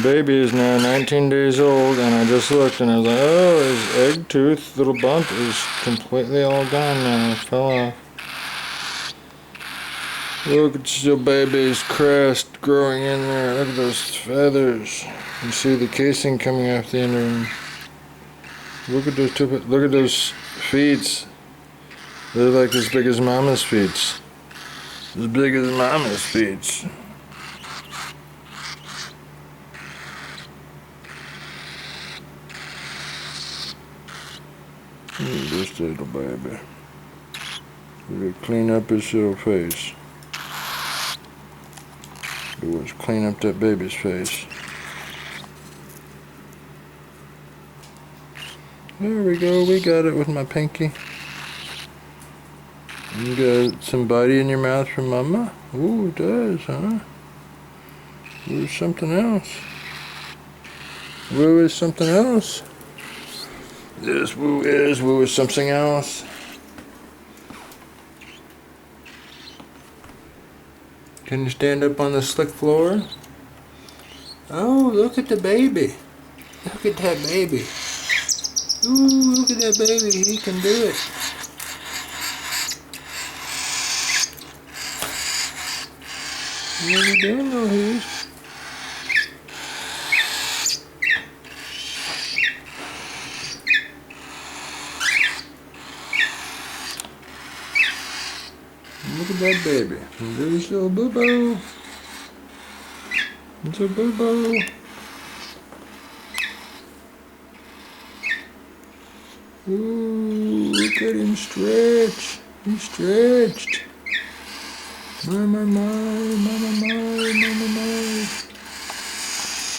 Baby is now 19 days old, and I just looked and I was like, oh, his egg tooth little bump is completely all gone now. It fell off. Look at your baby's crest growing in there. Look at those feathers. You see the casing coming off the end of him. Look at those feet. They're like as big as Mama's feet. As big as Mama's feet. This little baby. We gotta clean up his little face. Let's clean up that baby's face. There we go, we got it with my pinky. You got some body in your mouth from Mama? Ooh, it does, huh? Ooh, something else. Woo is something else. This woo is something else. Can you stand up on the slick floor? Oh, look at the baby. Look at that baby. Ooh, look at that baby. He can do it. What are you doing, little Hughes? Look at that baby. There's little boo-boo. It's a boo-boo. Ooh, look at him stretch. He's stretched. My.